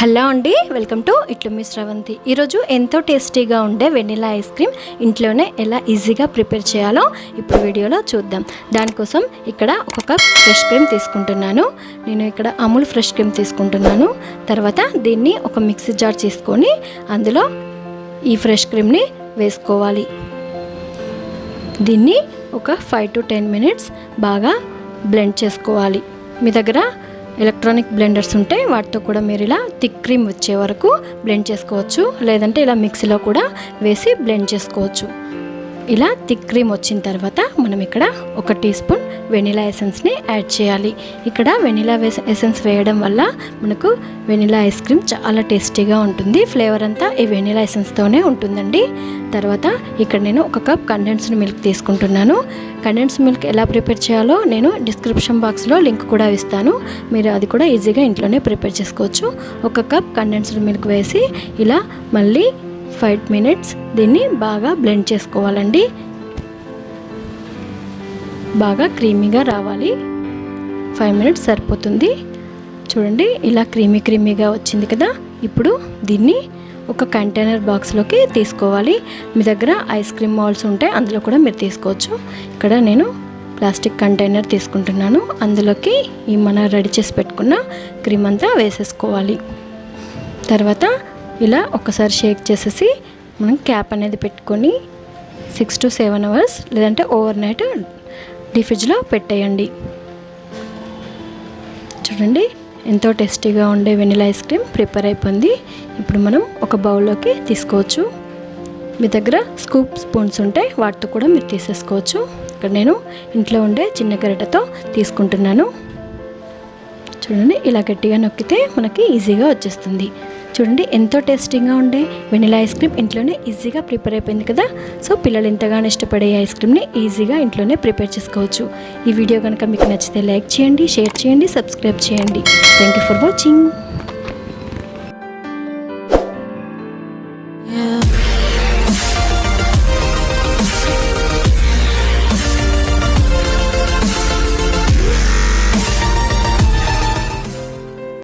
Hello అండి, welcome to ఇట్లు మీ శ్రవంతి. ఈరోజు ఎంతో టేస్టీగా ఉండే వెనిలా ఐస్ క్రీమ్ ఇంట్లోనే ఎలా ఈజీగా ప్రిపేర్ చేయాలో ఇప్పుడు వీడియోలో చూద్దాం. దానికోసం ఇక్కడ ఒక కప్ ఫ్రెష్ క్రీమ్ తీసుకుంటున్నాను. నేను ఇక్కడ అమూల్ ఫ్రెష్ క్రీమ్ తీసుకుంటున్నాను. తర్వాత దీన్ని ఒక మిక్సీ జార్ తీసుకొని అందులో ఈ ఫ్రెష్ క్రీమ్ని వేసుకోవాలి. దీన్ని ఒక 5 to 10 minutes బాగా బ్లెండ్ చేసుకోవాలి. మీ దగ్గర ఎలక్ట్రానిక్ బ్లెండర్స్ ఉంటే వాటితో కూడా మీరు ఇలా థిక్ క్రీమ్ వచ్చే వరకు బ్లెండ్ చేసుకోవచ్చు. లేదంటే ఇలా మిక్సీలో కూడా వేసి బ్లెండ్ చేసుకోవచ్చు. ఇలా థిక్ క్రీమ్ వచ్చిన తర్వాత మనం ఇక్కడ 1 టీ స్పూన్ వెనిలా ఎసెన్స్ని యాడ్ చేయాలి. ఇక్కడ వెనిలా ఎసెన్స్ వేయడం వల్ల మనకు వెనిలా ఐస్ క్రీమ్ చాలా టేస్టీగా ఉంటుంది. ఫ్లేవర్ అంతా ఈ వెనిలా ఎసెన్స్తోనే ఉంటుందండి. తర్వాత ఇక్కడ నేను 1 కప్ కండెన్స్డ్ మిల్క్ తీసుకుంటున్నాను. కండెన్స్డ్ మిల్క్ ఎలా ప్రిపేర్ చేయాలో నేను డిస్క్రిప్షన్ బాక్స్లో లింక్ కూడా ఇస్తాను. మీరు అది కూడా ఈజీగా ఇంట్లోనే ప్రిపేర్ చేసుకోవచ్చు. 1 కప్ కండెన్స్డ్ మిల్క్ వేసి ఇలా మళ్ళీ 5 minutes దీన్ని బాగా బ్లెండ్ చేసుకోవాలండి. బాగా క్రీమీగా రావాలి. 5 minutes సరిపోతుంది. చూడండి, ఇలా క్రీమీగా వచ్చింది కదా. ఇప్పుడు దీన్ని ఒక కంటైనర్ బాక్స్లోకి తీసుకోవాలి. మీ దగ్గర ఐస్ క్రీమ్ మౌల్డ్స్ ఉంటే అందులో కూడా మీరు తీసుకోవచ్చు. ఇక్కడ నేను ప్లాస్టిక్ కంటైనర్ తీసుకుంటున్నాను. అందులోకి ఈ మన రెడీ చేసి పెట్టుకున్న క్రీమ్ అంతా వేసేసుకోవాలి. తర్వాత ఇలా ఒకసారి షేక్ చేసేసి మనం క్యాప్ అనేది పెట్టుకొని 6 to 7 hours లేదంటే ఓవర్ నైట్ డీప్ ఫ్రిడ్జ్లో పెట్టేయండి. చూడండి, ఎంతో టేస్టీగా ఉండే వెనిలా ఐస్ క్రీమ్ ప్రిపేర్ అయిపోయింది. ఇప్పుడు మనం ఒక బౌల్లోకి తీసుకోవచ్చు. మీ దగ్గర స్కూప్ స్పూన్స్ ఉంటే వాటితో కూడా మీరు తీసేసుకోవచ్చు. ఇక్కడ నేను ఇంట్లో ఉండే చిన్న గరిటెతో తీసుకుంటున్నాను. చూడండి, ఇలా గట్టిగా నొక్కితే మనకి ఈజీగా వచ్చేస్తుంది. చూడండి, ఎంతో టేస్టీగా ఉండే వెనిలా ఐస్ క్రీమ్ ఇంట్లోనే ఈజీగా ప్రిపేర్ అయిపోయింది కదా. సో పిల్లలు ఎంతగానో ఇష్టపడే ఐస్ క్రీమ్ని ఈజీగా ఇంట్లోనే ప్రిపేర్ చేసుకోవచ్చు. ఈ వీడియో కనుక మీకు నచ్చితే లైక్ చేయండి, షేర్ చేయండి, సబ్స్క్రైబ్ చేయండి. Thank you for watching.